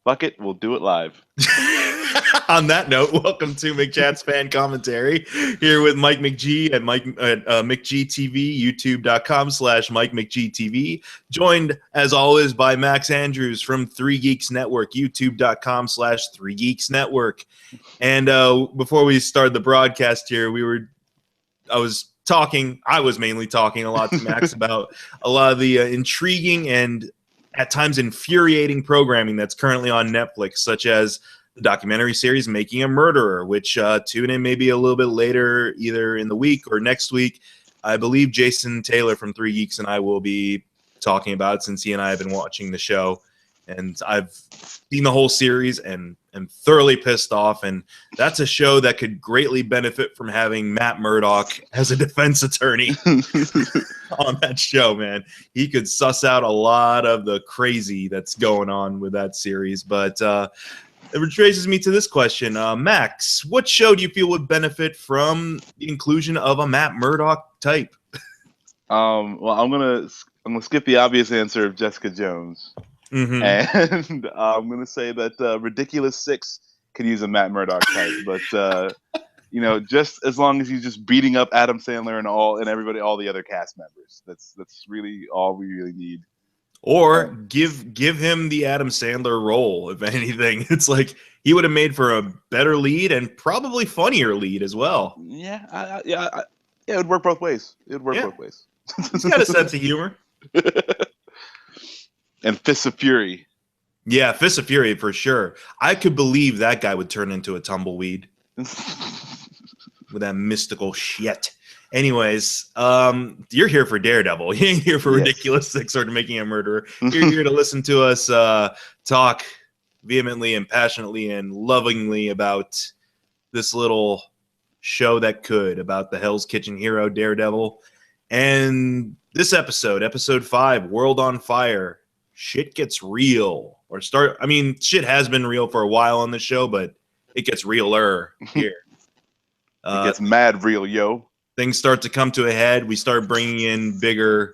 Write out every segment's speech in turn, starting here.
Fuck it, we'll do it live. On that note, welcome to McChat's Fan Commentary here with Mike McG at McGTV, youtube.com/Mike McGTV. Joined as always by Max Andrews from 3 Geeks Network, youtube.com/3 Geeks Network. And before we started the broadcast here, I was mainly talking a lot to Max about a lot of the intriguing and at times infuriating programming that's currently on Netflix, such as the documentary series Making a Murderer, which tune in maybe a little bit later, either in the week or next week. I believe Jason Taylor from 3 Geeks and I will be talking about it, since he and I have been watching the show. And I've seen the whole series and am thoroughly pissed off. And that's a show that could greatly benefit from having Matt Murdock as a defense attorney on that show, man. He could suss out a lot of the crazy that's going on with that series. But it raises me to this question. Max, what show do you feel would benefit from the inclusion of a Matt Murdock type? Well, I'm gonna skip the obvious answer of Jessica Jones. Mm-hmm. And I'm going to say that Ridiculous 6 could use a Matt Murdock type. But, just as long as he's just beating up Adam Sandler and all the other cast members. That's really all we really need. Or give him the Adam Sandler role, if anything. It's like he would have made for a better lead and probably funnier lead as well. Yeah, it would work both ways. It would work both ways. He's got a sense of humor. And Fists of Fury. Yeah, Fists of Fury for sure. I could believe that guy would turn into a tumbleweed with that mystical shit. Anyways, you're here for Daredevil. You ain't here for Ridiculous 6 or Making a Murderer. You're here to listen to us talk vehemently and passionately and lovingly about this little show that could, about the Hell's Kitchen hero Daredevil. And this episode 5, World on Fire. Shit gets real. Shit has been real for a while on the show, but it gets realer here. It gets mad real, yo. Things start to come to a head. We start bringing in bigger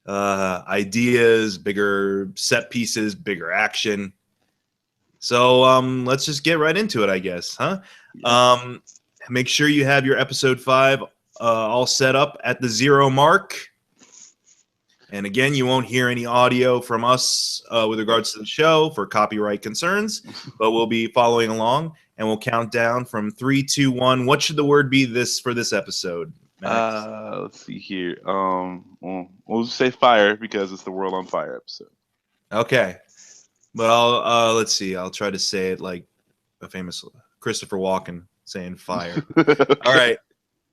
ideas, bigger set pieces, bigger action. So let's just get right into it, I guess, huh? Make sure you have your episode 5 all set up at the 0 mark. And again, you won't hear any audio from us with regards to the show for copyright concerns, but we'll be following along and we'll count down from 3, 2, 1. What should the word be for this episode, Max? Let's see here. We'll just say fire because it's the World on Fire episode. Okay. But let's see. I'll try to say it like a famous Christopher Walken saying fire. All right.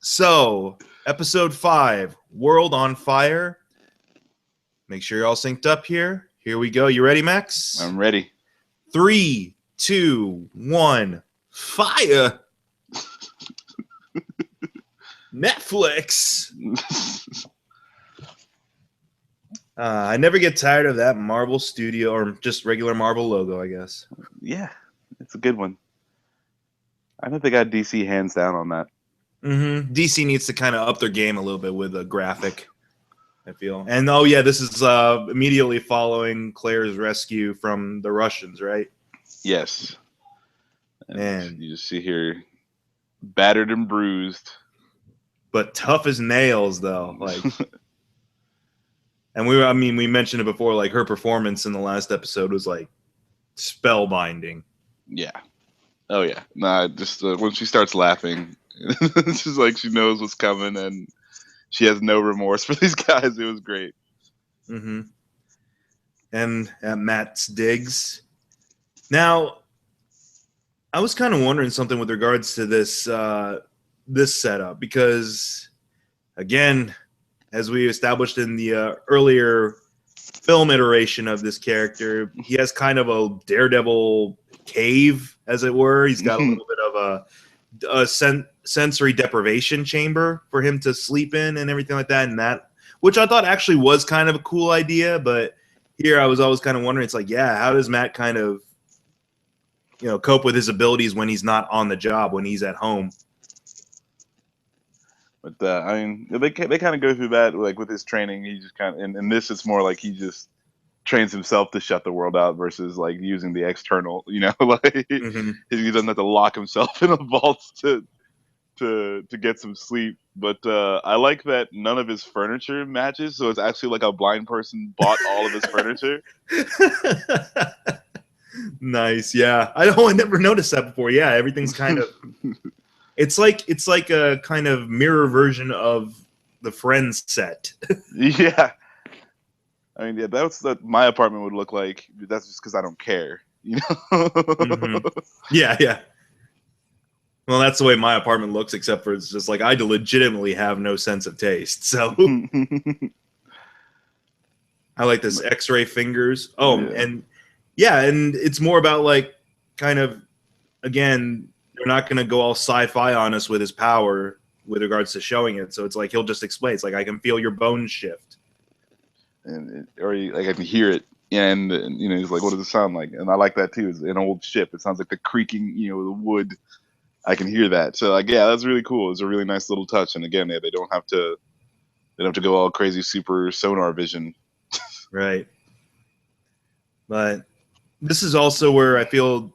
So, episode 5, World on Fire. Make sure you're all synced up here. Here we go. You ready, Max? I'm ready. 3, 2, 1, fire! Netflix. I never get tired of that Marvel Studio or just regular Marvel logo, I guess. Yeah, it's a good one. I think they got DC hands down on that. Mm-hmm. DC needs to kind of up their game a little bit with a graphic, I feel. And this is immediately following Claire's rescue from the Russians, right? Yes. Man, you just see here, battered and bruised, but tough as nails, though. Like, and we mentioned it before. Like, her performance in the last episode was like spellbinding. Yeah. Oh yeah. Nah, just when she starts laughing, it's just like she knows what's coming and she has no remorse for these guys. It was great. Mm-hmm. And at Matt's digs. Now, I was kind of wondering something with regards to this setup because, again, as we established in the earlier film iteration of this character, he has kind of a Daredevil cave, as it were. He's got a little bit of a sensory deprivation chamber for him to sleep in and everything like that, and that, which I thought actually was kind of a cool idea. But here I was always kind of wondering, it's like, how does Matt kind of cope with his abilities when he's not on the job, when he's at home? But they kind of go through that, like with his training. He just kind of, and this it's more like he just trains himself to shut the world out versus like using the external, like he doesn't have to lock himself in a vault to get some sleep. But I like that none of his furniture matches, so it's actually like a blind person bought all of his furniture. Nice, yeah. I never noticed that before. Yeah, everything's kind of it's like a kind of mirror version of the Friends set. Yeah. I mean, yeah, that's what my apartment would look like. That's just because I don't care, Yeah, yeah. Well, that's the way my apartment looks, except for it's just like I legitimately have no sense of taste. So I like this X-ray fingers. Oh, Yeah. and yeah, and it's more about like kind of again, they're not going to go all sci-fi on us with his power with regards to showing it. So it's like he'll just explain. It's like I can feel your bones shift, like I can hear it, and he's like, "What does it sound like?" And I like that too. It's an old ship. It sounds like the creaking, the wood. I can hear that. So like, yeah, that's really cool. It's a really nice little touch. And again, they don't have to go all crazy super sonar vision. right? But this is also where I feel.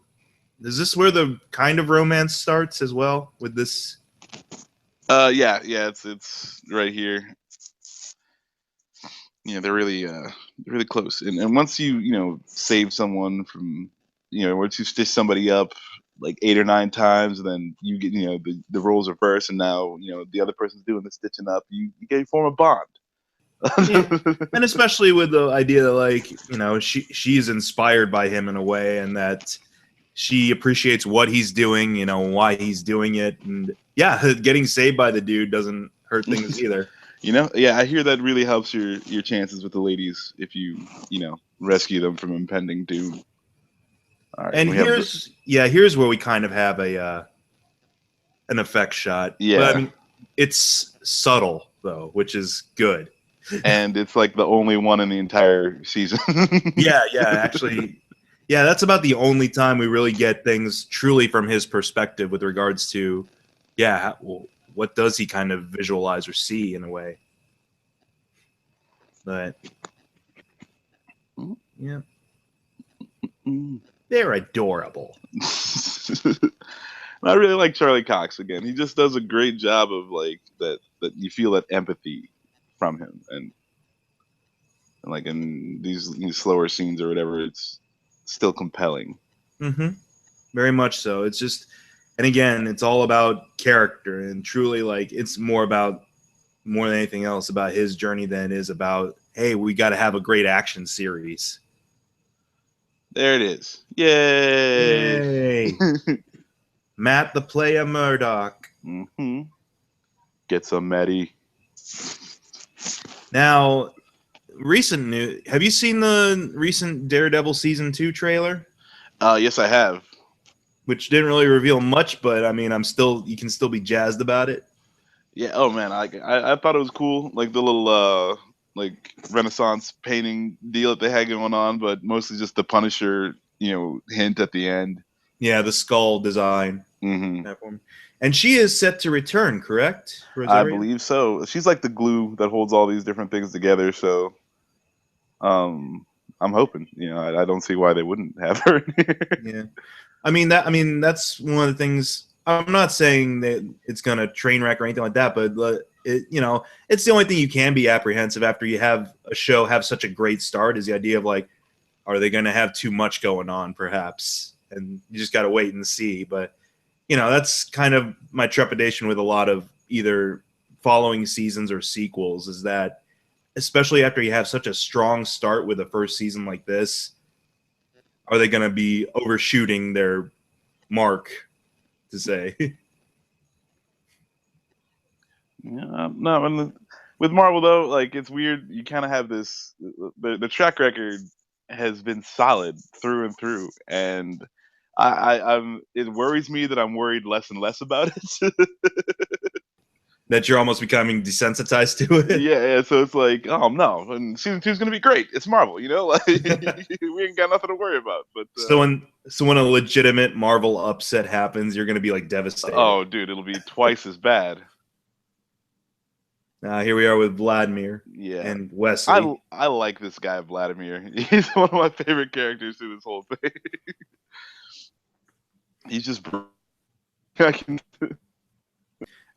Is this where the kind of romance starts as well with this? Yeah, it's right here. They're really close. And once you save someone from, once you stitch somebody up like 8 or 9 times, and then you get the roles reverse, and now the other person's doing the stitching up. You form a bond. Yeah, and especially with the idea that like she's inspired by him in a way, and that she appreciates what he's doing, why he's doing it, and yeah, getting saved by the dude doesn't hurt things either. Yeah, I hear that really helps your chances with the ladies if you rescue them from impending doom. All right, And here's where we kind of have an effect shot. Yeah, but I mean, it's subtle though, which is good. And it's like the only one in the entire season. yeah, actually, yeah, that's about the only time we really get things truly from his perspective with regards to, yeah, well, what does he kind of visualize or see in a way. But yeah, they're adorable. I really like Charlie Cox again. He just does a great job of like that you feel that empathy from him, and like in these slower scenes or whatever, it's still compelling. Very much so. It's just, and again, it's all about character, and truly, like, it's more than anything else about his journey than it is about, hey, we got to have a great action series. There it is. Yay! Matt the Player Murdock. Get some Maddie. Now, recent news. Have you seen the recent Daredevil season 2 trailer? Yes, I have. Which didn't really reveal much, but I mean, you can still be jazzed about it. Yeah. Oh man, I thought it was cool, like the little like Renaissance painting deal that they had going on, but mostly just the Punisher, hint at the end. Yeah, the skull design. And she is set to return, correct? Rosario? I believe so. She's like the glue that holds all these different things together. So, I'm hoping. I don't see why they wouldn't have her. Yeah, I mean that's one of the things. I'm not saying that it's gonna train wreck or anything like that, but it's the only thing you can be apprehensive after you have a show have such a great start. Is the idea of like, are they gonna have too much going on, perhaps? And you just got to wait and see. But that's kind of my trepidation with a lot of either following seasons or sequels, is that especially after you have such a strong start with a first season like this, are they going to be overshooting their mark, to say? Yeah, no. With Marvel though, like it's weird. You kind of have this. The track record has been solid through and through, and it worries me that I'm worried less and less about it. That you're almost becoming desensitized to it. Yeah. So it's like, oh no, and season 2 is gonna be great. It's Marvel, like we ain't got nothing to worry about. But so when a legitimate Marvel upset happens, you're gonna be like devastated. Oh, dude, it'll be twice as bad. Here we are with Vladimir Yeah. and Wesley. I like this guy, Vladimir. He's one of my favorite characters through this whole thing. He's just.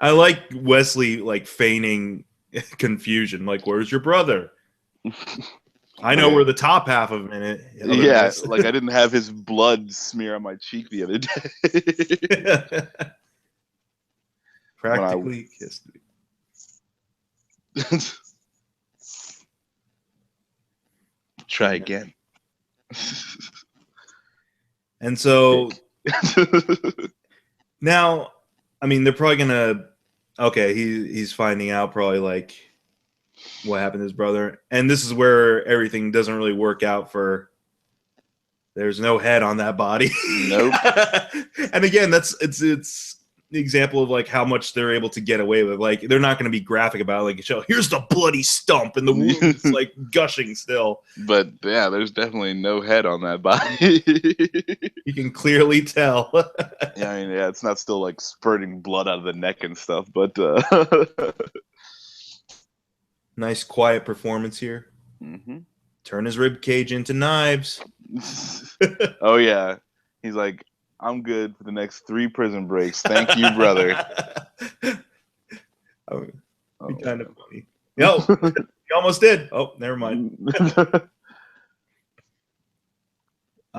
I like Wesley like feigning confusion. Like, where's your brother? I know where the top half of it. Yeah, like I didn't have his blood smear on my cheek the other day. Practically kissed me. Try again. And so now, I mean, they're probably gonna. Okay, he's finding out probably like what happened to his brother, and this is where everything doesn't really work out for. There's no head on that body. Nope. And again, it's the example of like how much they're able to get away with. Like they're not going to be graphic about it. Like, show here's the bloody stump and the wound's like gushing still. But yeah, there's definitely no head on that body. You can clearly tell. Yeah, I mean, yeah, it's not still like spurting blood out of the neck and stuff, but Nice quiet performance here. Mm-hmm. Turn his rib cage into knives. Oh yeah, he's like, I'm good for the next 3 prison breaks. Thank you, brother. Kind of funny. Yo, you almost did. Oh, never mind.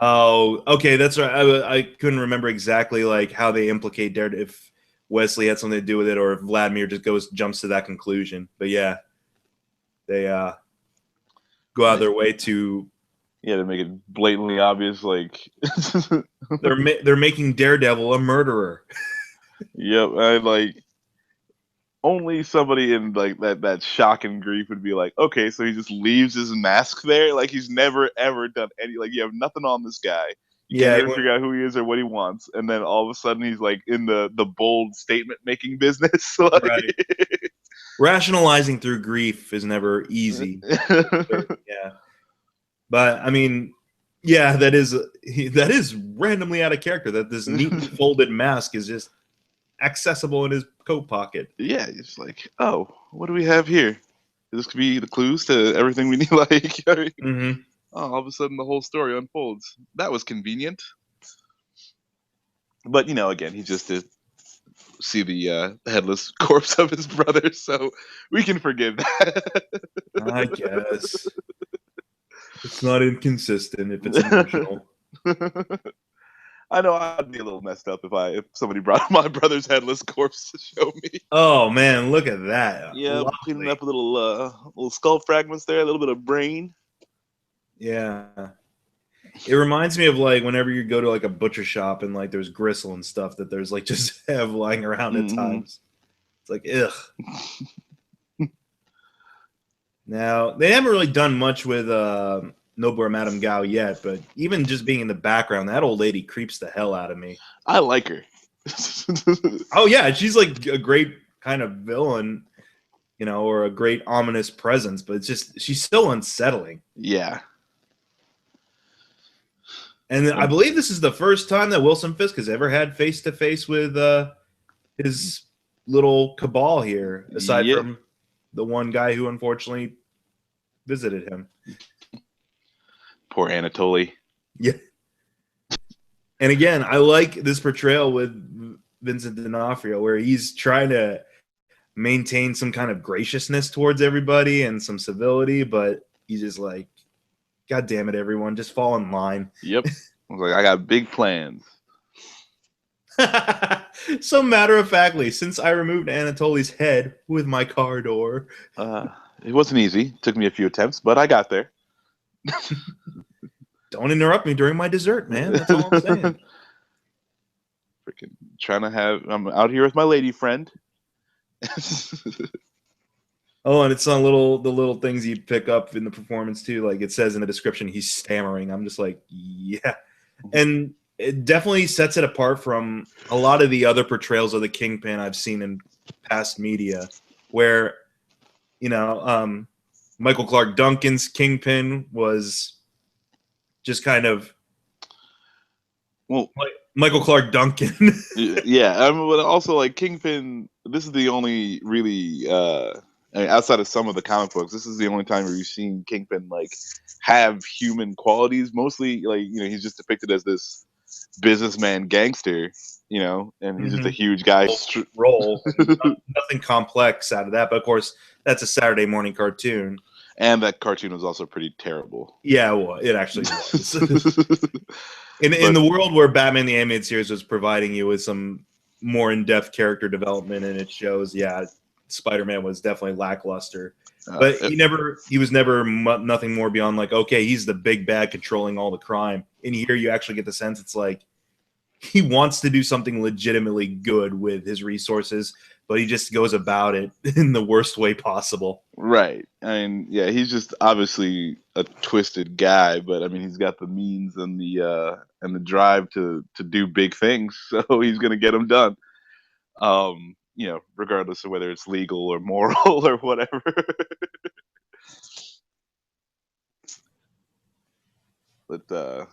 Oh, okay, that's right. I couldn't remember exactly like how they implicate Daredevil, if Wesley had something to do with it, or if Vladimir just jumps to that conclusion. But yeah, they go out of their way to to make it blatantly obvious, like they're making Daredevil a murderer. Yep, I like only somebody in like that shock and grief would be like, okay, so he just leaves his mask there, like he's never ever done any, like you have nothing on this guy. You can't even figure out who he is or what he wants, and then all of a sudden he's like in the bold statement making business. Like, right. Rationalizing through grief is never easy. Yeah. But I mean, yeah, that is randomly out of character. That this neatly folded mask is just accessible in his coat pocket. Yeah, it's like, oh, what do we have here? This could be the clues to everything we need. Like, Mm-hmm. Oh, all of a sudden the whole story unfolds. That was convenient. But again, he just did see the headless corpse of his brother, so we can forgive that. I guess. It's not inconsistent if it's emotional. I know I'd be a little messed up if somebody brought my brother's headless corpse to show me. Oh man, look at that! Yeah, cleaning up a little skull fragments there, a little bit of brain. Yeah, it reminds me of like whenever you go to like a butcher shop and like there's gristle and stuff that there's like just have lying around at times. It's like ugh. Now, they haven't really done much with Nobler Madame Gao yet, but even just being in the background, that old lady creeps the hell out of me. I like her. Oh, yeah, she's like a great kind of villain, or a great ominous presence, but it's just, she's so unsettling. Yeah. And I believe this is the first time that Wilson Fisk has ever had face-to-face with his little cabal here, aside from the one guy who unfortunately visited him. Poor Anatoly. Yeah. And again, I like this portrayal with Vincent D'Onofrio where he's trying to maintain some kind of graciousness towards everybody and some civility, but he's just like, God damn it, everyone, just fall in line. Yep. I was like, I got big plans. So matter-of-factly, since I removed Anatoly's head with my car door. It wasn't easy. It took me a few attempts, but I got there. Don't interrupt me during my dessert, man. That's all I'm saying. Freaking I'm out here with my lady friend. Oh, and it's on the little things you pick up in the performance too. Like it says in the description, he's stammering. I'm just like, yeah. And it definitely sets it apart from a lot of the other portrayals of the Kingpin I've seen in past media, where, Michael Clark Duncan's Kingpin was just kind of, like Michael Clark Duncan. Yeah, but also like Kingpin. This is the only really I mean, outside of some of the comic books, this is the only time where you've seen Kingpin like have human qualities. Mostly, like he's just depicted as this businessman gangster, and he's just a huge guy. Role. Nothing complex out of that, but of course, that's a Saturday morning cartoon. And that cartoon was also pretty terrible. Yeah, well, it actually was. in the world where Batman the Animated Series was providing you with some more in-depth character development and it shows, yeah, Spider-Man was definitely lackluster. But he was never nothing more beyond like, okay, he's the big bad controlling all the crime. In here, you actually get the sense it's like he wants to do something legitimately good with his resources, but he just goes about it in the worst way possible. Right. I mean, yeah, he's just obviously a twisted guy, but I mean, he's got the means and the drive to do big things, so he's gonna get them done. Regardless of whether it's legal or moral or whatever. But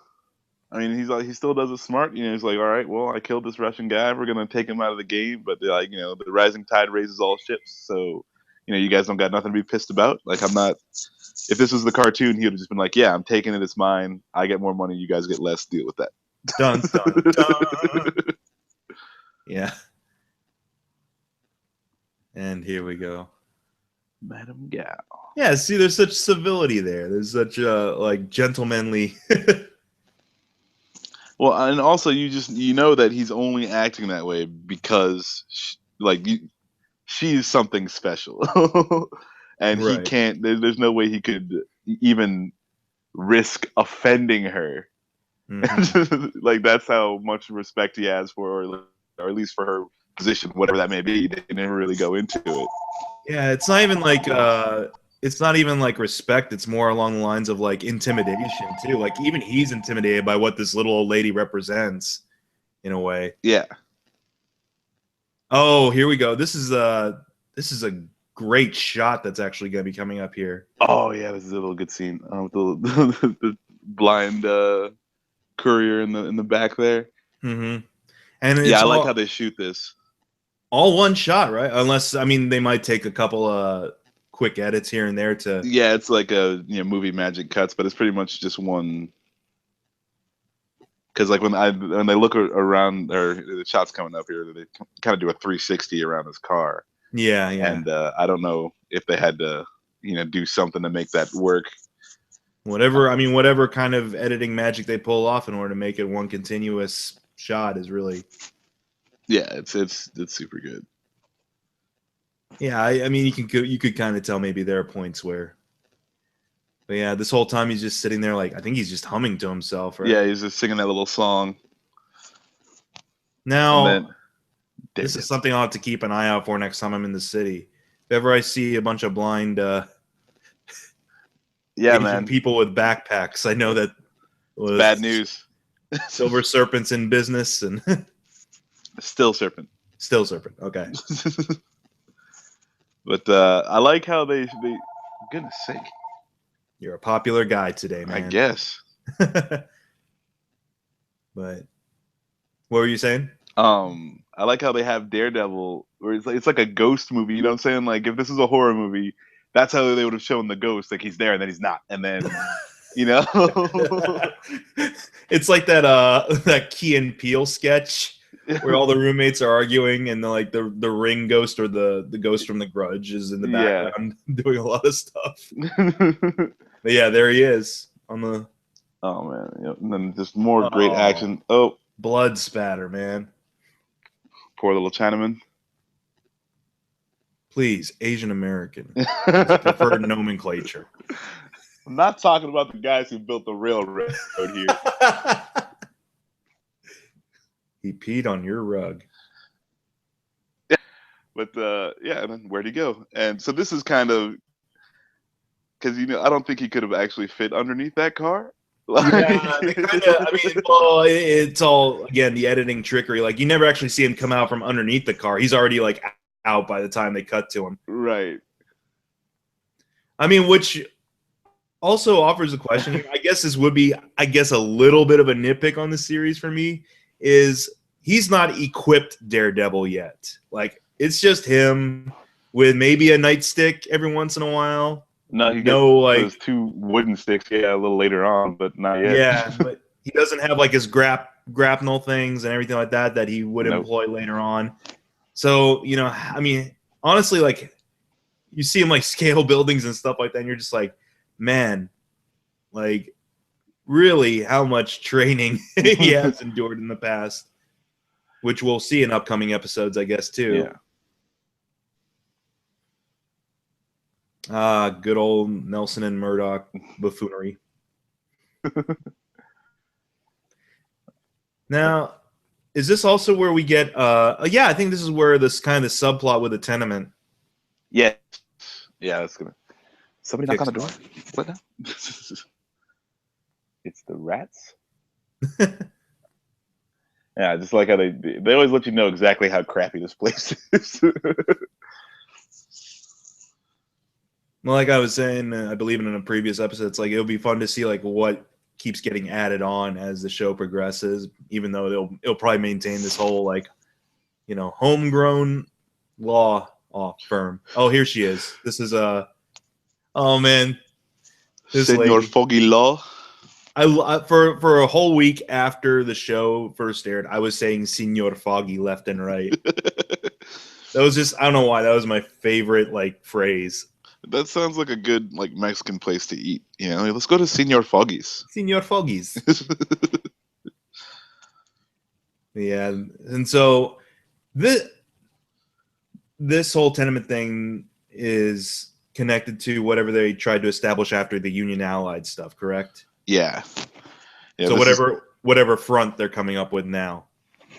I mean, he still does it smart. He's like, all right, well, I killed this Russian guy. We're gonna take him out of the game, but like, the rising tide raises all ships. So, you guys don't got nothing to be pissed about. Like, I'm not. If this was the cartoon, he would have just been like, yeah, I'm taking it. It's mine. I get more money. You guys get less. Deal with that. Dun dun dun. Yeah. And here we go. Madam Gal. Yeah, see, there's such civility there. There's such like gentlemanly. Well, and also you know that he's only acting that way because she's something special, and he can't. There's no way he could even risk offending her. Mm-hmm. Like that's how much respect he has for her, or at least for her position, whatever that may be. They never really go into it. Yeah, it's not even like respect. It's more along the lines of like intimidation too. Like even he's intimidated by what this little old lady represents, in a way. Yeah. Oh, here we go. This is a great shot that's actually going to be coming up here. Oh yeah, this is a little good scene with the blind courier in the back there. Mm-hmm. And I like how they shoot this. All one shot, right? Unless, I mean, they might take a couple quick edits here and there to. Yeah, it's like a movie magic cuts, but it's pretty much just one. Because like when they look around, or the shot's coming up here, they kind of do a 360 around his car. Yeah, yeah. And I don't know if they had to, do something to make that work. Whatever kind of editing magic they pull off in order to make it one continuous shot is really. Yeah, it's super good. Yeah, I mean, you could kind of tell maybe there are points where. But yeah, this whole time he's just sitting there like I think he's just humming to himself, right? Yeah, he's just singing that little song. Now, this is something I'll have to keep an eye out for next time I'm in the city. If ever I see a bunch of blind man, people with backpacks, I know that was bad news. Silver Serpent's in business and Still Serpent. Okay. But I like how they goodness sake. You're a popular guy today, man. I guess. But what were you saying? I like how they have Daredevil, where it's like a ghost movie. You know what I'm saying? Like if this is a horror movie, that's how they would have shown the ghost. Like he's there and then he's not, and then it's like that Key and Peele sketch where all the roommates are arguing and the ring ghost or the ghost from The Grudge is in the background doing a lot of stuff. But yeah, there he is on the. Oh man! Yep. And then just more great action. Oh, blood spatter, man! Poor little Chinaman. Please, Asian American. Preferred nomenclature. I'm not talking about the guys who built the railroad here. He peed on your rug. But and then where'd he go? And so this is kind of because I don't think he could have actually fit underneath that car. Yeah, it's all again the editing trickery. Like you never actually see him come out from underneath the car. He's already like out by the time they cut to him. Right. I mean, which also offers a question here. I guess this would be, a little bit of a nitpick on the series for me. Is he's not equipped Daredevil yet. Like, it's just him with maybe a nightstick every once in a while. No, he gets No, like those 2 wooden sticks. Yeah, a little later on, but not yet. yeah, but he doesn't have like his grapnel things and everything like that he would Nope. employ later on. So I mean, honestly, like you see him like scale buildings and stuff like that, and you're just like, man, like really how much training he has endured in the past, which we'll see in upcoming episodes, I guess, too. Yeah. Good old Nelson and Murdoch buffoonery. Now, is this also where we get yeah, I think this is where this kind of the subplot with the tenement. Yeah. Yeah, that's gonna somebody knock on the door. Off. What now? It's the rats. Yeah, just like how they always let you know exactly how crappy this place is. Well, like I was saying, I believe in a previous episode, it's like it'll be fun to see like what keeps getting added on as the show progresses, even though it'll probably maintain this whole like, homegrown law firm. Oh, here she is. This is oh man, this Senor lady. Foggy Law. I for a whole week after the show first aired, I was saying Senor Foggy left and right. That was just, I don't know why, that was my favorite like phrase. That sounds like a good like Mexican place to eat. Let's go to Senor Foggy's. Senor Foggy's. Yeah, and so this whole tenement thing is connected to whatever they tried to establish after the Union Allied stuff, correct? Yeah. So whatever front they're coming up with now.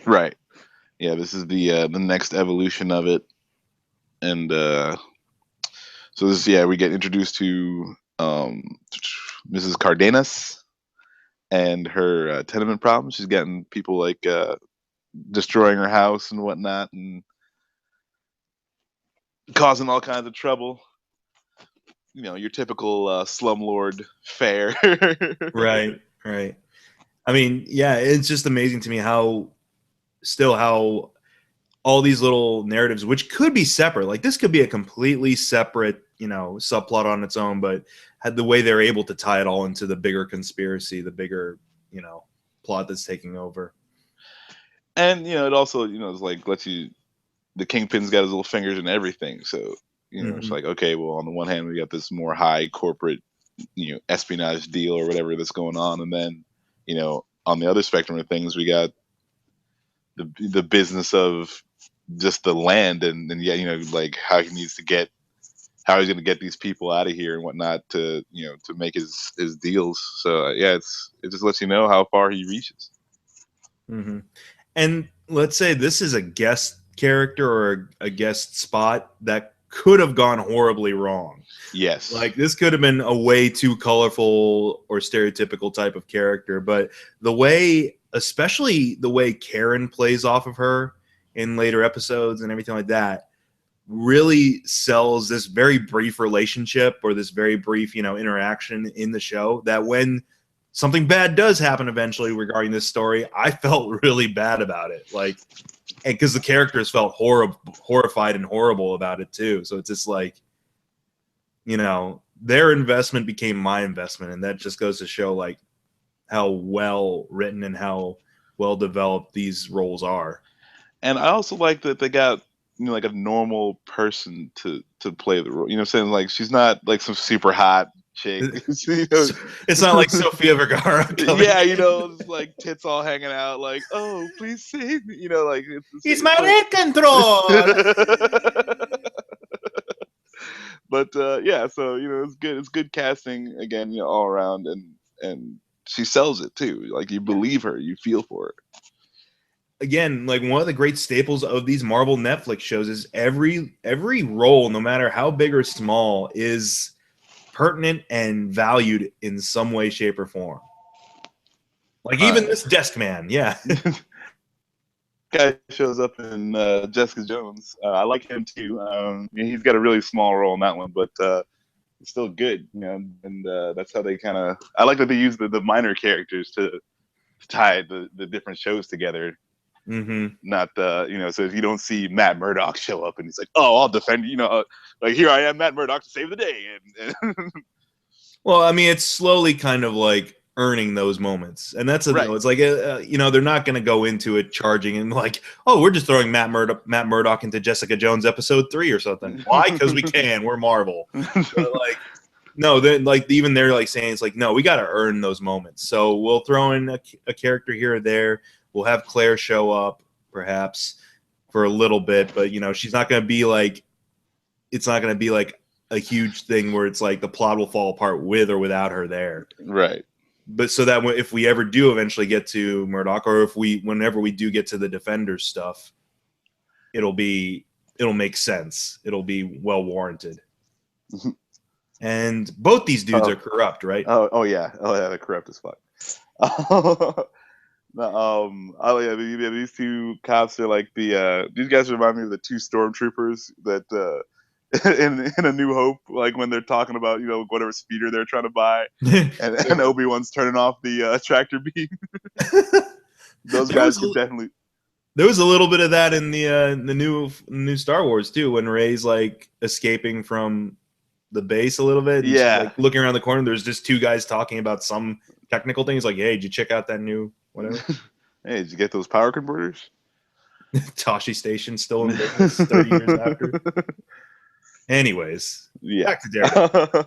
Right. Yeah, this is the next evolution of it, and so this we get introduced to Mrs. Cardenas and her tenement problem. She's getting people like destroying her house and whatnot, and causing all kinds of trouble. Your typical slumlord fare. Right. I mean, yeah, it's just amazing to me how all these little narratives, which could be separate, like this could be a completely separate, subplot on its own, but had the way they're able to tie it all into the bigger conspiracy, the bigger, plot that's taking over. And it also it's like lets you, the Kingpin's got his little fingers in everything, so it's like, okay, well, on the one hand we got this more high corporate espionage deal or whatever that's going on, and then on the other spectrum of things we got the business of just the land, and like how he's going to get these people out of here and whatnot to to make his deals. So it just lets you know how far he reaches. Mm-hmm. And let's say this is a guest character or a guest spot that could have gone horribly wrong. Yes. Like this could have been a way too colorful or stereotypical type of character, but especially the way Karen plays off of her in later episodes and everything like that, really sells this very brief relationship or this very brief, interaction in the show that when something bad does happen eventually regarding this story, I felt really bad about it. Like, and because the characters felt horrified and horrible about it too. So it's just like, their investment became my investment. And that just goes to show like how well written and how well developed these roles are. And I also like that they got like a normal person to play the role. I'm saying, like she's not like some super hot chick. It's not like Sofia Vergara. Yeah, just like tits all hanging out, like, oh, please save me. Like it's my red control. But so it's good. It's good casting again, all around, and she sells it too. Like you believe her, you feel for her. Again, like one of the great staples of these Marvel Netflix shows is every role, no matter how big or small, is pertinent and valued in some way, shape, or form. Like even this desk man, yeah. Guy shows up in Jessica Jones. I like him too. He's got a really small role in that one, but it's still good, and that's how they kind of. I like that they use the minor characters to tie the different shows together. Not so if you don't see Matt Murdock show up and he's like, oh, I'll defend you, like, here I am, Matt Murdock, to save the day. And well, I mean, it's slowly kind of like earning those moments, and that's right. it's like they're not going to go into it charging and like, oh, we're just throwing Matt Murdock into Jessica Jones episode 3 or something. Why? Because we can. We're Marvel. But like, no, then like even they're like saying it's like, no, we got to earn those moments. So we'll throw in a character here or there. We'll have Claire show up perhaps for a little bit, but she's not going to be like, it's not going to be like a huge thing where it's like the plot will fall apart with or without her there. Right. But so that if we ever do eventually get to Murdoch, or whenever we do get to the Defenders stuff, it'll make sense. It'll be well warranted. And both these dudes are corrupt, right? Oh yeah, they're corrupt as fuck. These two cops are like these guys remind me of the two stormtroopers that in A New Hope, like when they're talking about whatever speeder they're trying to buy, and Obi-Wan's turning off the tractor beam. Those guys could definitely. There was a little bit of that in the new Star Wars too, when Rey's like escaping from the base a little bit. Yeah, like looking around the corner, there's just two guys talking about some technical things. Like, hey, did you check out that new whatever? Hey, did you get those power converters? Tashi Station still in business 30 years after. Anyways, yeah. Back to Daredevil.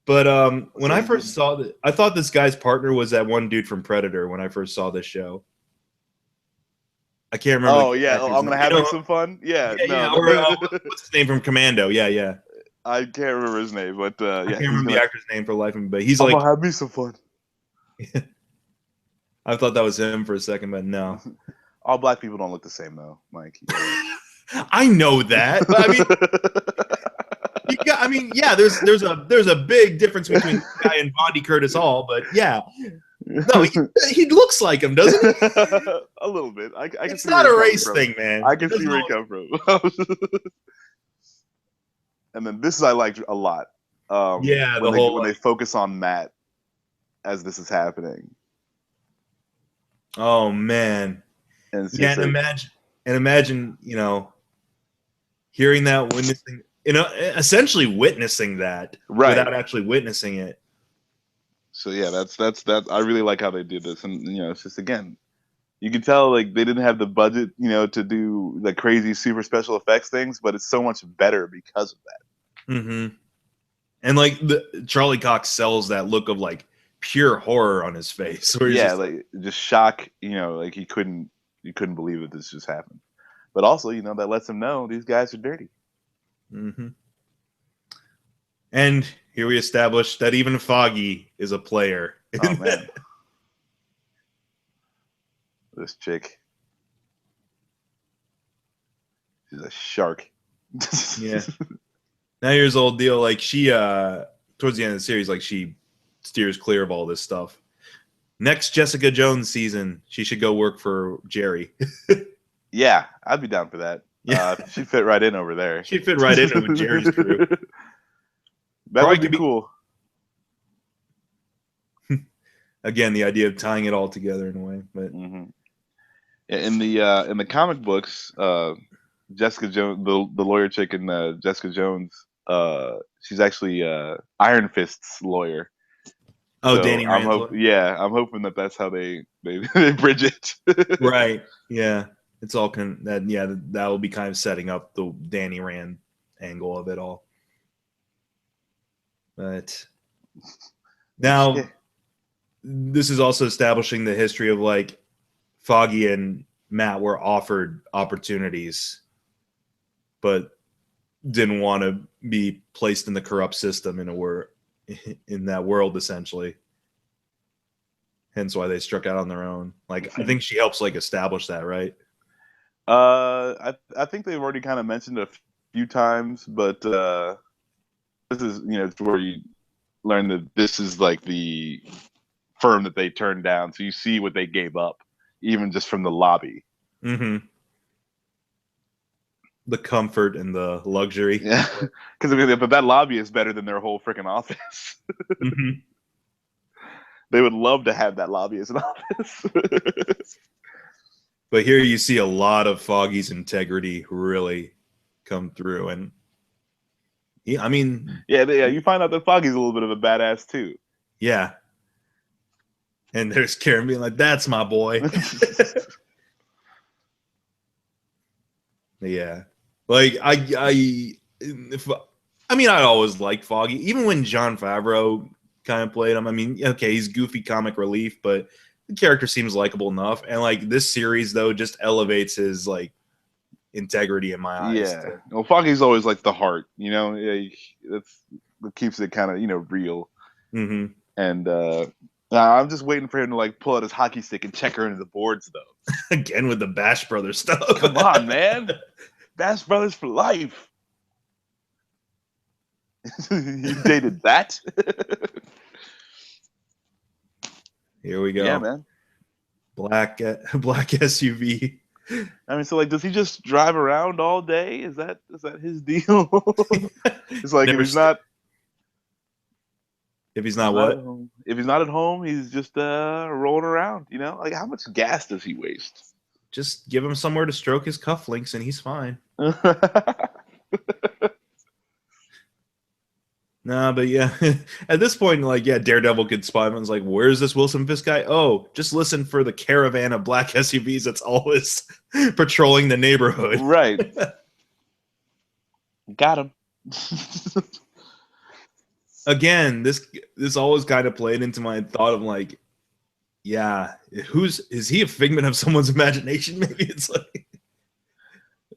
But when I first saw that, I thought this guy's partner was that one dude from Predator. When I first saw this show, I can't remember. Oh yeah, I'm gonna have some fun. Yeah. What's his name from Commando? Yeah. I can't remember his name, but I can't remember the actor's name for life of me. But he's I'm like, gonna have me some fun. I thought that was him for a second, but no. All black people don't look the same, though, Mike. I know that, but I mean, there's a big difference between the guy and Bondi Curtis Hall, but yeah, no, he looks like him, doesn't he? A little bit. I can it's see not a race thing, man. I can see where he come from. And then this I liked a lot. When they focus on Matt as this is happening. Oh man. And imagine, hearing that, witnessing, essentially witnessing that without actually witnessing it. So yeah, that's I really like how they did this, and it's just, again, you can tell like they didn't have the budget, to do the crazy super special effects things, but it's so much better because of that. Mm-hmm. And like Charlie Cox sells that look of like pure horror on his face. Where just shock, like he couldn't believe that this just happened. But also, that lets him know these guys are dirty. Mm-hmm. And here we established that even Foggy is a player. Oh man, this chick, she's a shark. Yeah. Now here's the old deal. Like she, towards the end of the series, like she steers clear of all this stuff. Next Jessica Jones season, she should go work for Jerry. Yeah, I'd be down for that. Yeah, she'd fit right in over there. She'd fit right in with Jerry's crew. That would be cool. Again, the idea of tying it all together in a way, but in the comic books, Jessica Jones, the lawyer chick in Jessica Jones, she's actually Iron Fist's lawyer. Oh, so Danny Rand. I'm hoping that's how they bridge it. Right. Yeah. It's all that will be kind of setting up the Danny Rand angle of it all. But now this is also establishing the history of like Foggy and Matt were offered opportunities, but didn't want to be placed in the corrupt system in that world, essentially. Hence why they struck out on their own. Like I think she helps like establish that, right? I think they've already kind of mentioned it a few times, but this is it's where you learn that this is like the firm that they turned down. So you see what they gave up, even just from the lobby. Mm-hmm. The comfort and the luxury. Yeah, because but that lobby is better than their whole freaking office. They would love to have that lobby as an office. But here you see a lot of Foggy's integrity really come through, and I mean, yeah, you find out that Foggy's a little bit of a badass too. yeah. And there's Karen being like, "That's my boy." Yeah, like I mean, I always liked Foggy, even when Jon Favreau kind of played him. I mean, okay, he's goofy comic relief, but the character seems likable enough. And like this series, though, just elevates his like integrity in my eyes. Yeah, well, Foggy's always like the heart, you know. Yeah, that's what keeps it kind of real. Mm-hmm. And I'm just waiting for him to like pull out his hockey stick and check her into the boards, though. Again with the Bash Brothers stuff. Come on, man, Bash Brothers for life. You dated that? Here we go. Yeah, man. Black SUV. I mean, so like, does he just drive around all day? Is that his deal? It's like if he's not what? If he's not at home, he's just rolling around. You know, like how much gas does he waste? Just give him somewhere to stroke his cufflinks, and he's fine. Nah, but yeah, at this point, like, yeah, Daredevil could spot him and was like, "Where's this Wilson Fisk guy?" Oh, just listen for the caravan of black SUVs that's always patrolling the neighborhood. Right. Got him. Again, this always kind of played into my thought of like, yeah, is he a figment of someone's imagination? Maybe it's like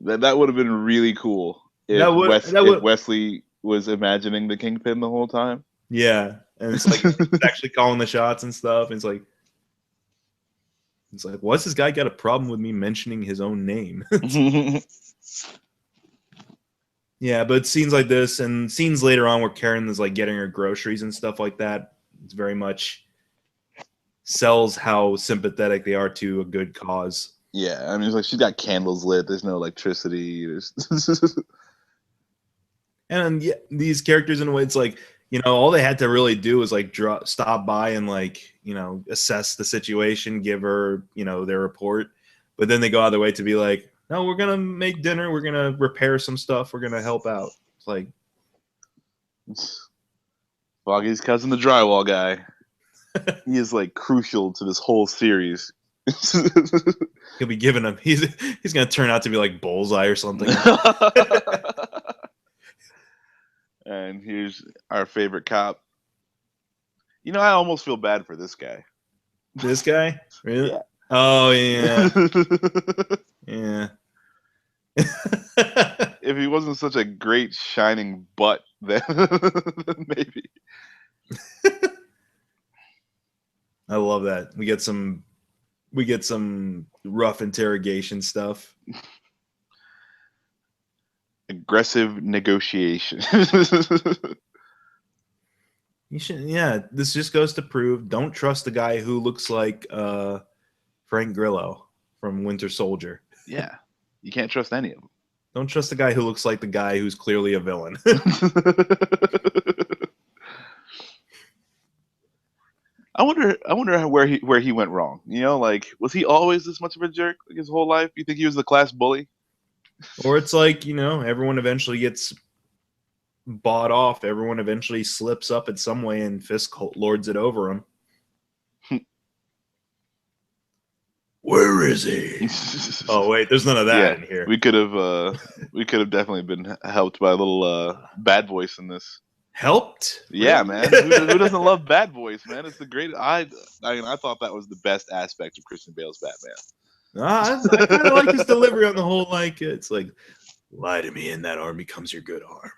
that would have been really cool if Wesley was imagining the Kingpin the whole time. Yeah, and it's like he's actually calling the shots and stuff. And it's like, what's this guy got a problem with me mentioning his own name? Yeah, but scenes like this and scenes later on where Karen is like getting her groceries and stuff like that, it's very much sells how sympathetic they are to a good cause. Yeah, I mean, it's like she's got candles lit. There's no electricity. And yeah, these characters in a way, it's like, you know, all they had to really do was like stop by and like, you know, assess the situation, give her, you know, their report. But then they go out of their way to be like, no, we're going to make dinner. We're going to repair some stuff. We're going to help out. It's like Foggy's cousin, the drywall guy. He is like crucial to this whole series. He'll be giving him, he's going to turn out to be like Bullseye or something. And here's our favorite cop. You know, I almost feel bad for this guy. This guy? Really? Yeah. Oh, yeah. Yeah. If he wasn't such a great shining butt, then maybe. I love that. We get some rough interrogation stuff. Aggressive negotiation. You should, yeah. This just goes to prove: don't trust the guy who looks like Frank Grillo from Winter Soldier. Yeah, you can't trust any of them. Don't trust the guy who looks like the guy who's clearly a villain. I wonder where he went wrong. You know, like, was he always this much of a jerk like his whole life? You think he was the class bully? Or it's like, you know, everyone eventually gets bought off. Everyone eventually slips up in some way, and Fisk lords it over him. Where is he? Oh wait, there's none of that in here. We could have definitely been helped by a little bad voice in this. Helped? Yeah, man. Who doesn't love bad voice, man? It's the great. I mean, I thought that was the best aspect of Christian Bale's Batman. I kind of like his delivery on the whole, like, it's like, lie to me and that arm becomes your good arm.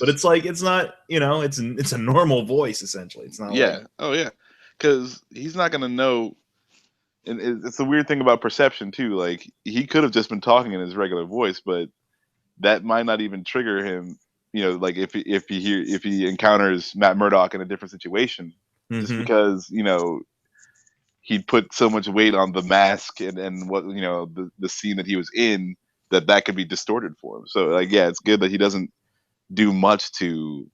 But it's like, it's not, you know, it's a normal voice, essentially. It's not like, oh yeah, because he's not going to know, and it's a weird thing about perception too, like, he could have just been talking in his regular voice, but that might not even trigger him, you know, like, if he encounters Matt Murdock in a different situation, just because, you know, he put so much weight on the mask and what, you know, the scene that he was in, that could be distorted for him. So, like, yeah, it's good that he doesn't do much to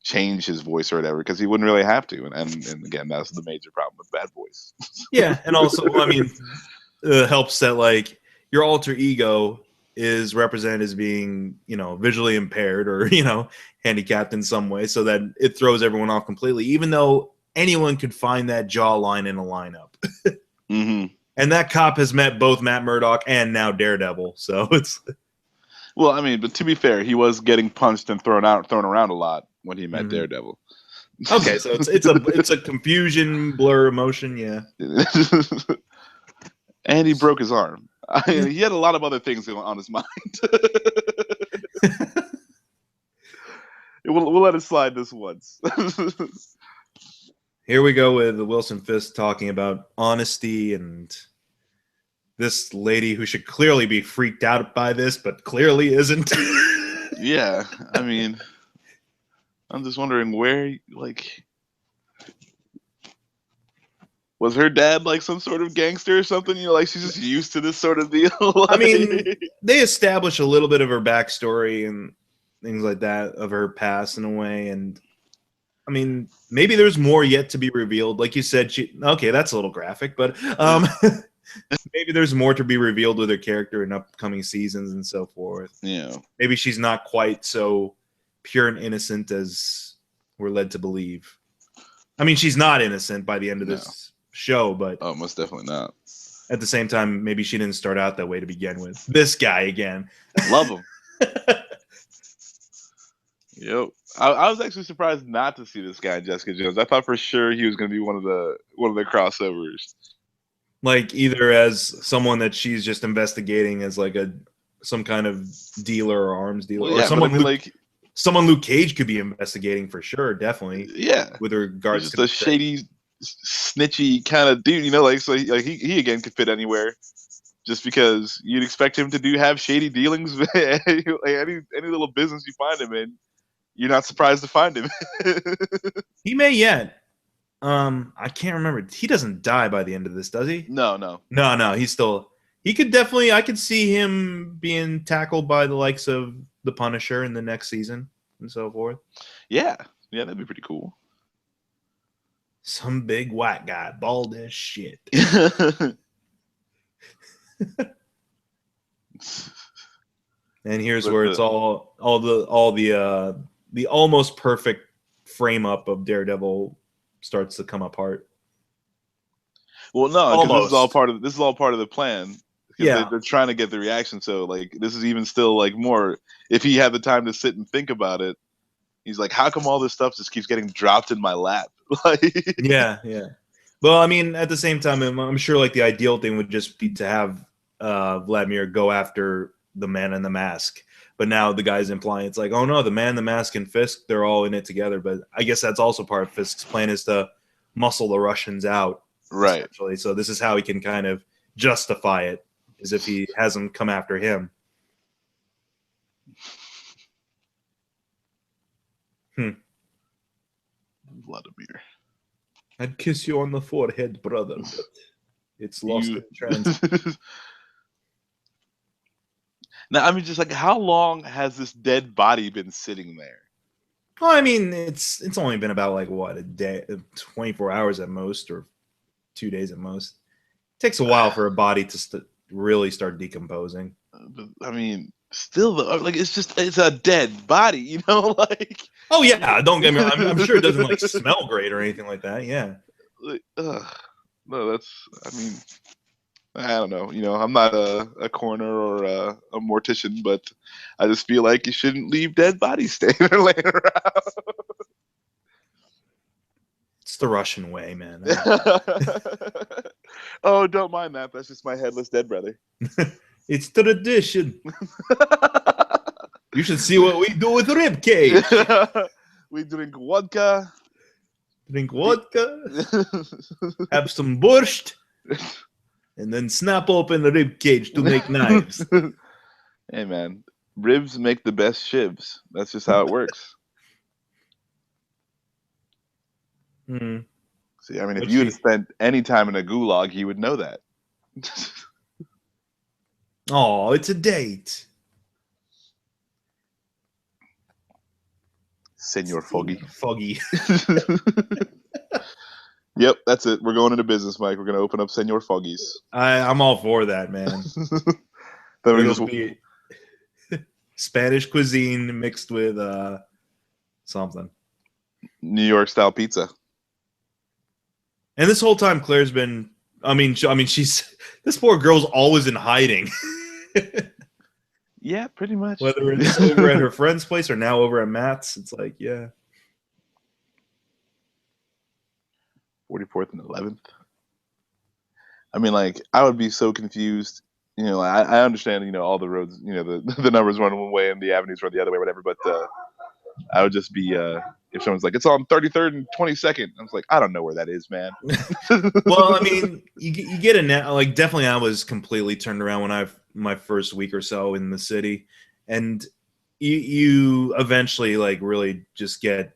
change his voice or whatever, because he wouldn't really have to. And again, that's the major problem with bad voice. Yeah, and also, I mean, helps that like your alter ego is represented as being, visually impaired or, handicapped in some way, so that it throws everyone off completely, even though anyone could find that jawline in a lineup. Mm-hmm. And that cop has met both Matt Murdock and now Daredevil, so it's. Well, I mean, but to be fair, he was getting punched and thrown around a lot when he met Daredevil. Okay, so it's a confusion, blur, emotion, yeah. And he broke his arm. I mean, he had a lot of other things on his mind. We'll let it slide this once. Here we go with Wilson Fisk talking about honesty and this lady who should clearly be freaked out by this, but clearly isn't. Yeah, I mean, I'm just wondering where, like, was her dad like some sort of gangster or something? Like she's just used to this sort of deal. Like... I mean, they establish a little bit of her backstory and things like that, of her past in a way, and I mean, maybe there's more yet to be revealed. Like you said, okay, that's a little graphic, but maybe there's more to be revealed with her character in upcoming seasons and so forth. Yeah. Maybe she's not quite so pure and innocent as we're led to believe. I mean, she's not innocent by the end of this show, but most definitely not. At the same time, maybe she didn't start out that way to begin with. This guy again. Love him. Yep. I was actually surprised not to see this guy in Jessica Jones. I thought for sure he was going to be one of the crossovers. Like either as someone that she's just investigating as like some kind of dealer or arms dealer, or someone someone Luke Cage could be investigating for sure, definitely. Yeah. With regards to a shady, snitchy kind of dude, so he again could fit anywhere. Just because you'd expect him to have shady dealings, any little business you find him in, you're not surprised to find him. He may yet. I can't remember. He doesn't die by the end of this, does he? No. He's still. He could definitely. I could see him being tackled by the likes of the Punisher in the next season and so forth. Yeah, that'd be pretty cool. Some big white guy, bald as shit. And here's where it's all the almost perfect frame up of Daredevil starts to come apart. Well, no, because this is all part of the plan. Yeah, they're trying to get the reaction. So like, this is even still like more. If he had the time to sit and think about it, he's like, how come all this stuff just keeps getting dropped in my lap? Yeah. Well, I mean, at the same time, I'm sure like the ideal thing would just be to have Vladimir go after the Man in the Mask. But now the guy's implying it's like, oh no, the Man in the Mask and Fisk, they're all in it together. But I guess that's also part of Fisk's plan, is to muscle the Russians out. Right. Essentially. So this is how he can kind of justify it, as if he has them come after him. Vladimir. I'd kiss you on the forehead, brother, but it's lost in transit. Now, I mean, just like, how long has this dead body been sitting there? Well, I mean, it's only been about like a day, 24 hours at most, or 2 days at most. It takes a while for a body to really start decomposing. But, I mean, still though, like, it's a dead body, like. Oh yeah, don't get me wrong. I'm sure it doesn't like smell great or anything like that. Yeah. Like, no, that's. I mean, I don't know. I'm not a coroner or a mortician, but I just feel like you shouldn't leave dead bodies staying there laying around. It's the Russian way, man. Oh, don't mind that. That's just my headless dead brother. It's tradition. You should see what we do with rib cage. We drink vodka. Have some borscht. And then snap open the rib cage to make knives. Hey, man. Ribs make the best shivs. That's just how it works. See, I mean, if you had spent any time in a gulag, you would know that. Oh, it's a date. Senor Foggy. Foggy. Yep, that's it. We're going into business, Mike. We're going to open up Senor Foggies. I'm all for that, man. Then we It'll just be Spanish cuisine mixed with something. New York style pizza. And this whole time, Claire's been. I mean, she's this poor girl's always in hiding. Yeah, pretty much. Whether it's over at her friend's place or now over at Matt's, it's like, yeah. 44th and 11th. I mean, like, I would be so confused. You know, I understand, you know, all the roads, you know, the numbers run one way and the avenues run the other way, whatever. But I would just be, if someone's like, it's on 33rd and 22nd. I was like, I don't know where that is, man. Well, I mean, you get a like, definitely I was completely turned around when my first week or so in the city. And you eventually, like, really just get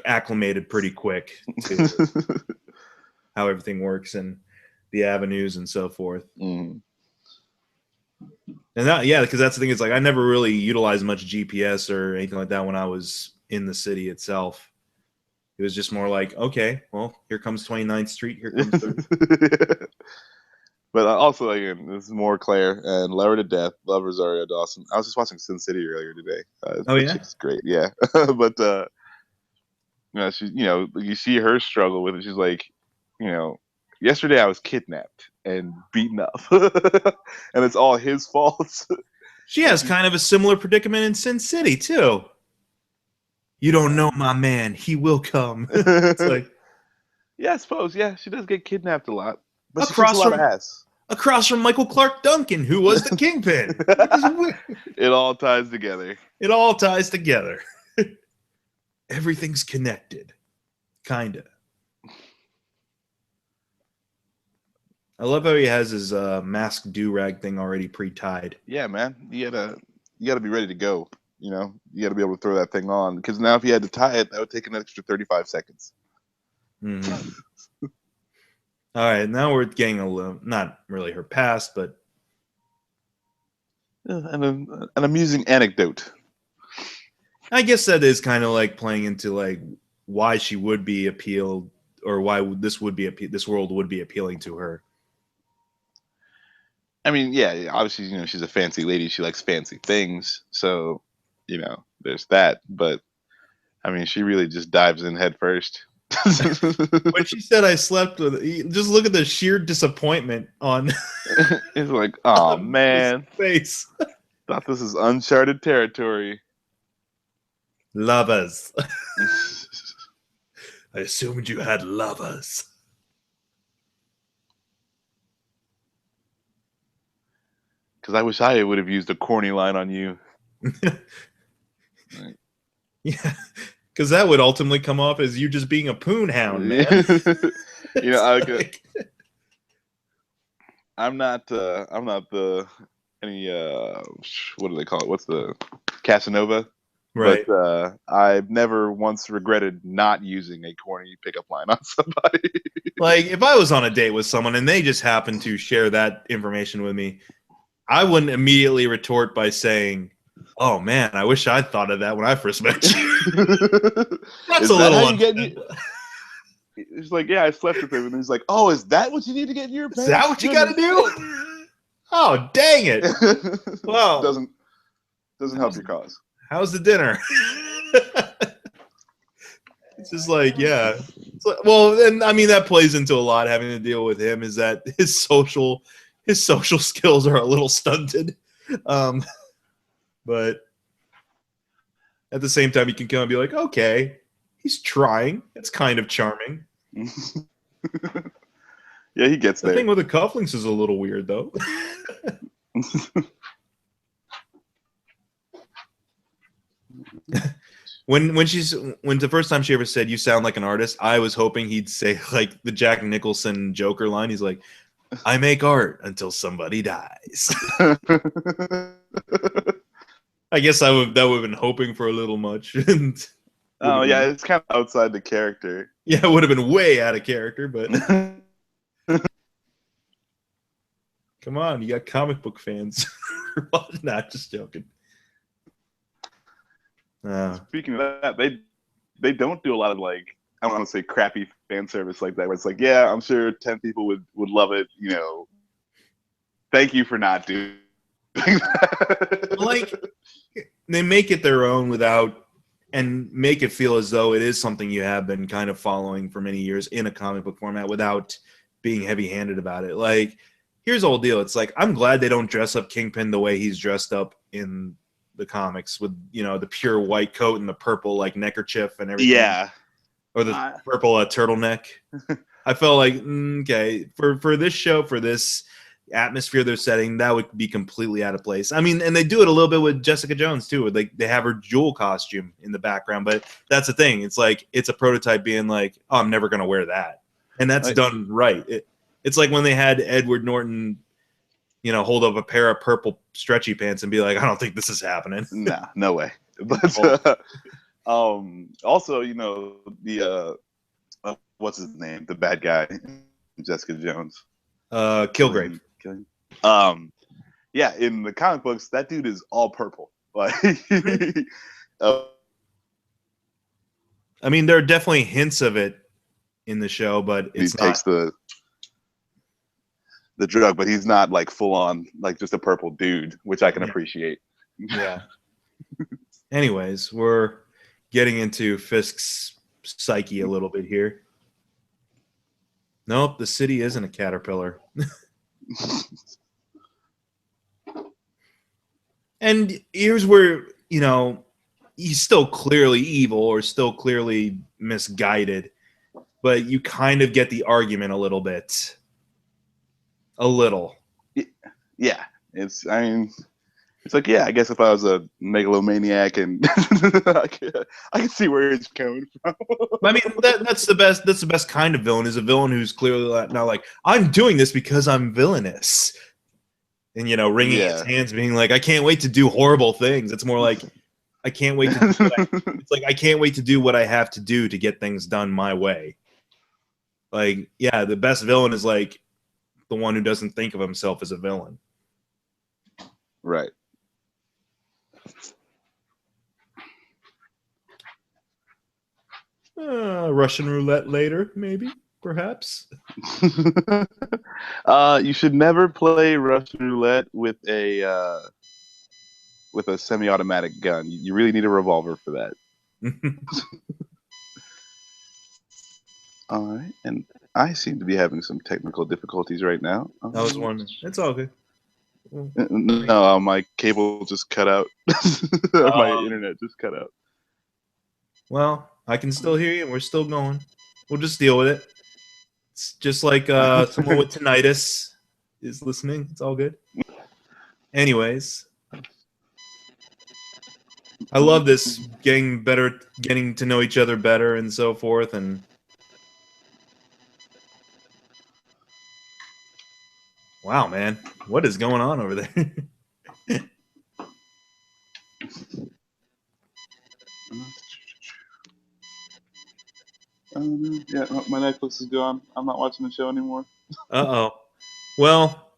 acclimated pretty quick to how everything works and the avenues and so forth. Mm. And that, yeah, because that's the thing. Is like I never really utilized much GPS or anything like that when I was in the city itself. It was just more like, okay, well, here comes 29th Street. Here comes 30th. But also, again, this is more Claire and love her to death. Love Rosario Dawson. I was just watching Sin City earlier today. Oh, yeah? Chick's great, yeah. But you know, she, you know, you see her struggle with it. She's like, you know, yesterday I was kidnapped and beaten up, and it's all his fault. She has kind of a similar predicament in Sin City too. You don't know my man; he will come. It's like, yeah, I suppose. Yeah, she does get kidnapped a lot, but she kicks across a lot from of ass. across from Michael Clark Duncan, who was the kingpin. It all ties together. It all ties together. Everything's connected, kinda. I love how he has his mask do-rag thing already pre-tied. Yeah, man, you gotta be ready to go. You know, you gotta be able to throw that thing on, because now if you had to tie it, that would take an extra 35 seconds. Mm-hmm. All right, now we're getting a little, not really her past, but an amusing anecdote. I guess that is kind of like playing into like why she would be appealed, or why this world would be appealing to her. I mean, yeah, obviously, you know, she's a fancy lady. She likes fancy things. So, you know, there's that. But, I mean, she really just dives in head first. When she said I slept with, just look at the sheer disappointment on It's like, oh, man. Face. Thought this is uncharted territory. Lovers. I assumed you had lovers. Because I wish I would have used a corny line on you. Right. Yeah, because that would ultimately come off as you just being a poon hound, man. You know, I'm not any what do they call it? What's the Casanova? Right. But I've never once regretted not using a corny pickup line on somebody. Like, if I was on a date with someone and they just happened to share that information with me, I wouldn't immediately retort by saying, "Oh man, I wish I'd thought of that when I first met you." That's a little. It's like, yeah, I slept with him, and he's like, "Oh, is that what you need to get in your pants? Is that what you got to do?" Oh, dang it! Well, doesn't help your cause. How's the dinner? It's just like, yeah. Well, and I mean that plays into a lot. Having to deal with him is that his social skills are a little stunted, but at the same time, you can kind of be like, okay, he's trying. It's kind of charming. Yeah, he gets there. The thing with the cufflinks is a little weird, though. When the first time she ever said "you sound like an artist," I was hoping he'd say like the Jack Nicholson Joker line. He's like, "I make art until somebody dies." I guess that would have been hoping for a little much. Oh yeah, it's kind of outside the character. Yeah, it would have been way out of character, but come on, you got comic book fans. Not just joking. Speaking of that, they don't do a lot of, like, I don't want to say crappy fan service like that, where it's like, yeah, I'm sure 10 people would love it. Thank you for not doing that. Like, they make it their own without, and make it feel as though it is something you have been kind of following for many years in a comic book format without being heavy-handed about it. Like, here's the whole deal. It's like, I'm glad they don't dress up Kingpin the way he's dressed up in the comics with, the pure white coat and the purple, like, neckerchief and everything. Yeah. Or the purple turtleneck. I felt like, okay, for this show, for this atmosphere they're setting, that would be completely out of place. I mean, and they do it a little bit with Jessica Jones too. Like, they have her jewel costume in the background, but that's the thing. It's like, it's a prototype being like, oh, I'm never gonna wear that, and that's done right. It's like when they had Edward Norton, hold up a pair of purple stretchy pants and be like, I don't think this is happening. Nah, no way. But also, the what's his name? The bad guy, Jessica Jones. Kilgrave. Yeah, in the comic books, that dude is all purple. Like, I mean, there are definitely hints of it in the show, but it's he takes the drug, but he's not like full on, like just a purple dude, which I can appreciate. Yeah. Anyways, we're getting into Fisk's psyche a little bit here. Nope, the city isn't a caterpillar. And here's where, he's still clearly evil or still clearly misguided, but you kind of get the argument a little bit. A little. Yeah. It's like, yeah, I guess if I was a megalomaniac and I can see where it's coming from. I mean, that's the best. That's the best kind of villain, is a villain who's clearly not like, I'm doing this because I'm villainous, and wringing his hands, being like, I can't wait to do horrible things. It's more like, I can't wait to do it's like, I can't wait to do what I have to do to get things done my way. Like, yeah, the best villain is like the one who doesn't think of himself as a villain. Right. Russian roulette later, maybe, perhaps. You should never play Russian roulette with a semi-automatic gun. You really need a revolver for that. All right, and I seem to be having some technical difficulties right now. I was wondering. It's all good. No, my cable just cut out. My internet just cut out. Well, I can still hear you, and we're still going. We'll just deal with it. It's just like someone with tinnitus is listening. It's all good. Anyways, I love this, getting to know each other better and so forth, and wow, man, what is going on over there? Yeah, my Netflix is gone. I'm not watching the show anymore. Uh-oh. Well,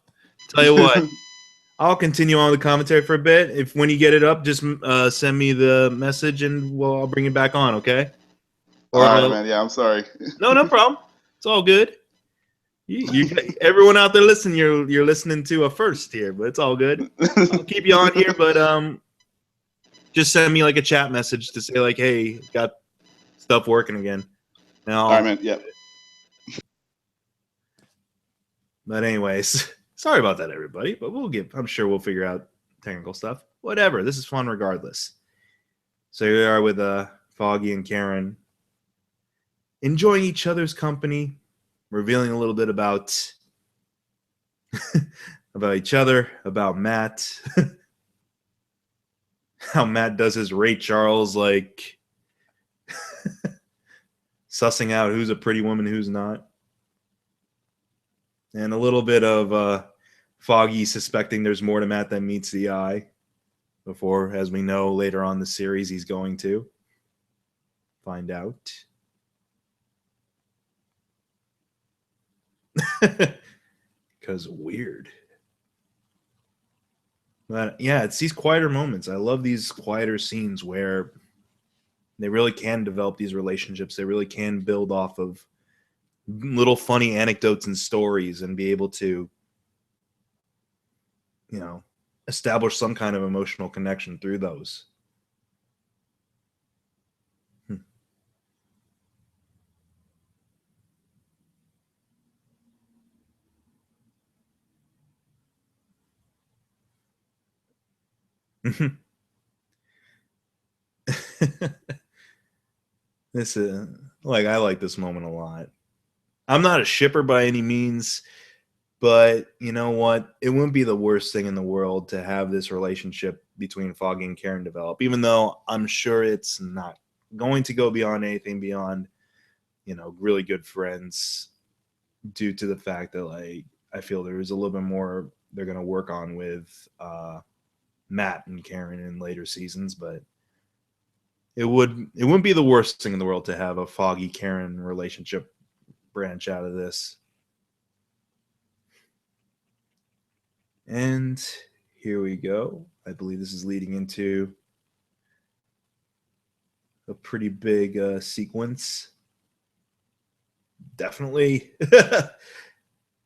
tell you what, I'll continue on with the commentary for a bit. If when you get it up, just send me the message, and I'll bring it back on, okay? Or, all right, man. Yeah, I'm sorry. No problem. It's all good. You everyone out there listening, you're listening to a first here, but it's all good. I'll keep you on here, but just send me like a chat message to say like, hey, got stuff working again. Now, all right, man. Yep. But anyways, sorry about that, everybody. But I'm sure we'll figure out technical stuff. Whatever. This is fun regardless. So here we are with Foggy and Karen enjoying each other's company, revealing a little bit about each other, about Matt. How Matt does his Ray Charles, like sussing out who's a pretty woman, who's not. And a little bit of Foggy suspecting there's more to Matt than meets the eye. Before, as we know, later on the series, he's going to find out. Because weird. But yeah, it's these quieter moments. I love these quieter scenes where they really can develop these relationships. They really can build off of little funny anecdotes and stories and be able to, establish some kind of emotional connection through those. This is I like this moment a lot. I'm not a shipper by any means, but you know what? It wouldn't be the worst thing in the world to have this relationship between Foggy and Karen develop, even though I'm sure it's not going to go beyond anything beyond, really good friends, due to the fact that I feel there's a little bit more they're going to work on with Matt and Karen in later seasons, but it wouldn't be the worst thing in the world to have a Foggy Karen relationship branch out of this. And here we go. I believe this is leading into a pretty big sequence. Definitely.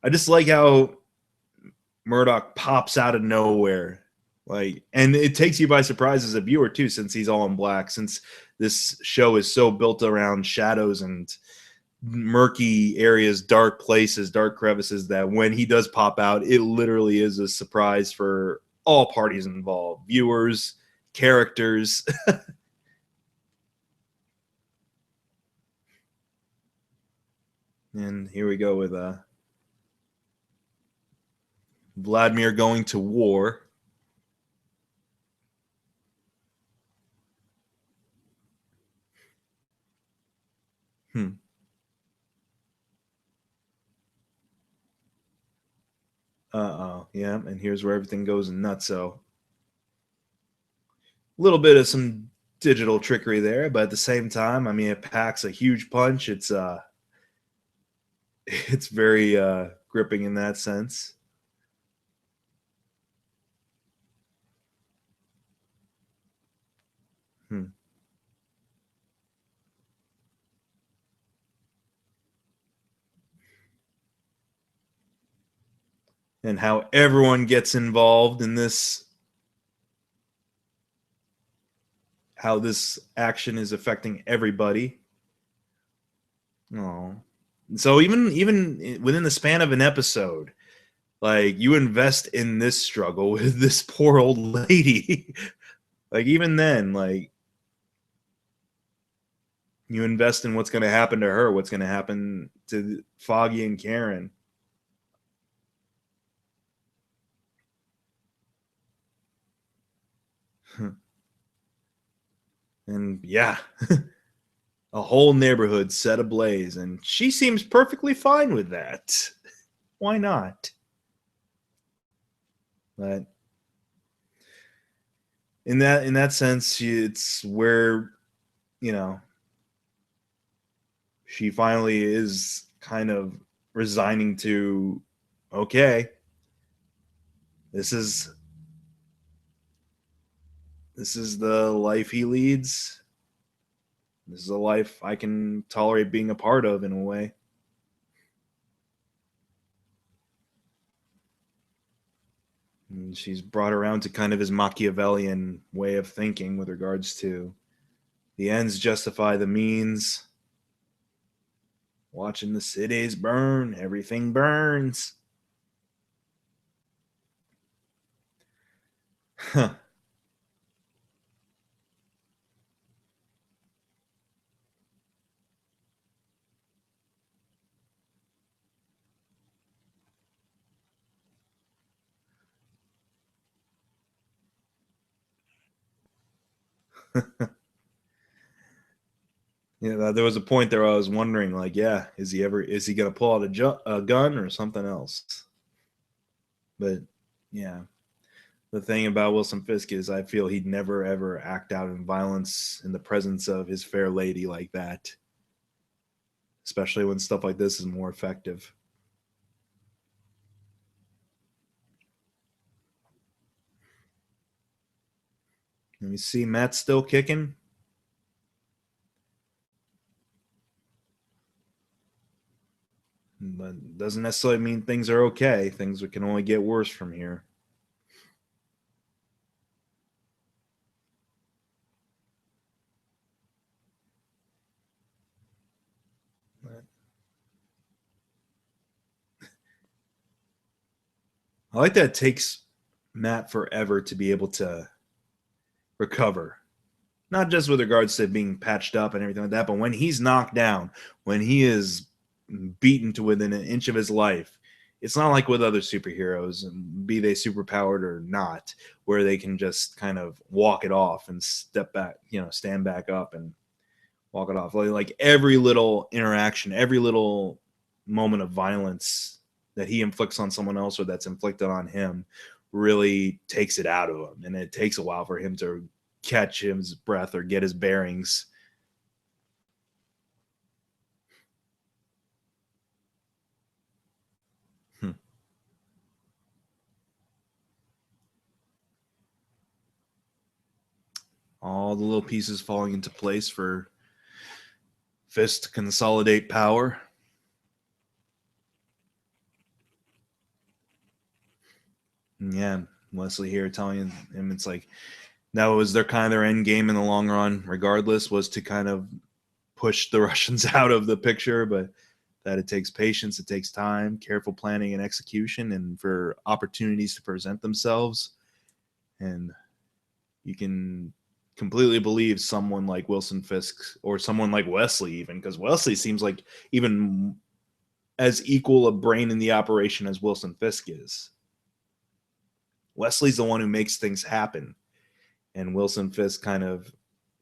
I just like how Murdoch pops out of nowhere. And it takes you by surprise as a viewer too, since he's all in black, since this show is so built around shadows and murky areas, dark places, dark crevices, that when he does pop out, it literally is a surprise for all parties involved, viewers, characters. And here we go with Vladimir going to war. Uh-oh, yeah, and here's where everything goes nutso. A little bit of some digital trickery there, but at the same time, I mean, it packs a huge punch. It's very gripping in that sense. And how everyone gets involved in this, how this action is affecting everybody. Oh, so even within the span of an episode, you invest in this struggle with this poor old lady. Even then, you invest in what's going to happen to her, what's going to happen to Foggy and Karen. And yeah, a whole neighborhood set ablaze, and she seems perfectly fine with that. Why not? But in that sense, it's where, she finally is kind of resigning to, okay, this is the life he leads. This is a life I can tolerate being a part of in a way. And she's brought around to kind of his Machiavellian way of thinking with regards to the ends justify the means. Watching the cities burn, everything burns. Huh. Yeah, there was a point there I was wondering, is he gonna pull out a gun or something else? But yeah, the thing about Wilson Fisk is I feel he'd never ever act out in violence in the presence of his fair lady like that, especially when stuff like this is more effective. Let me see, Matt's still kicking. doesn't necessarily mean things are okay. Things can only get worse from here. I like that it takes Matt forever to be able to recover. Not just with regards to being patched up and everything like that, but when he's knocked down, when he is beaten to within an inch of his life, it's not like with other superheroes, be they superpowered or not, where they can just kind of walk it off and step back, stand back up and walk it off. Like every little interaction, every little moment of violence that he inflicts on someone else or that's inflicted on him really takes it out of him. And it takes a while for him to catch his breath or get his bearings. All the little pieces falling into place for Fist to consolidate power. Yeah, Wesley here telling him it's like that was their end game in the long run, regardless, was to kind of push the Russians out of the picture, but that it takes patience, it takes time, careful planning and execution, and for opportunities to present themselves. And you can completely believe someone like Wilson Fisk or someone like Wesley, even because Wesley seems like even as equal a brain in the operation as Wilson Fisk is. Wesley's the one who makes things happen, and Wilson Fisk kind of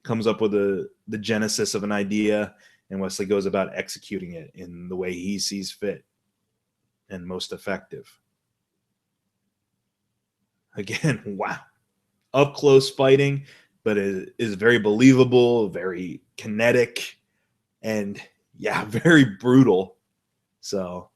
comes up with the genesis of an idea, and Wesley goes about executing it in the way he sees fit and most effective. Again, wow. Up close fighting, but it is very believable, very kinetic, and yeah, very brutal. So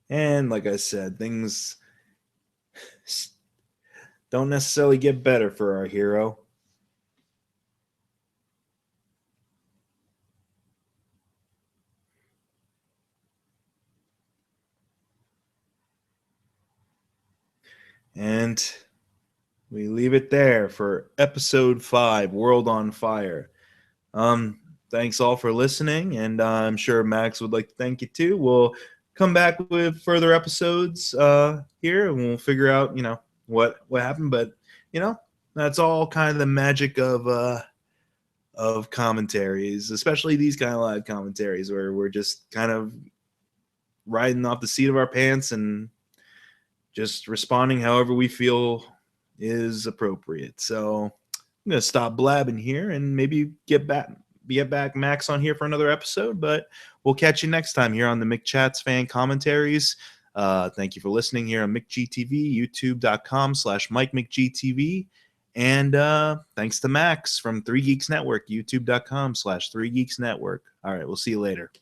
and like I said, things don't necessarily get better for our hero. And we leave it there for episode 5, World on Fire. Thanks all for listening, and I'm sure Max would like to thank you too. We'll come back with further episodes here, and we'll figure out, what happened. But that's all kind of the magic of commentaries, especially these kind of live commentaries where we're just kind of riding off the seat of our pants and just responding however we feel is appropriate. So I'm gonna stop blabbing here and maybe get back Max on here for another episode, but we'll catch you next time here on the McChats fan commentaries. Thank you for listening here on McGTV, youtube.com/MikeMcGTV. And thanks to Max from 3 Geeks Network, youtube.com/3 Geeks Network. All right, we'll see you later.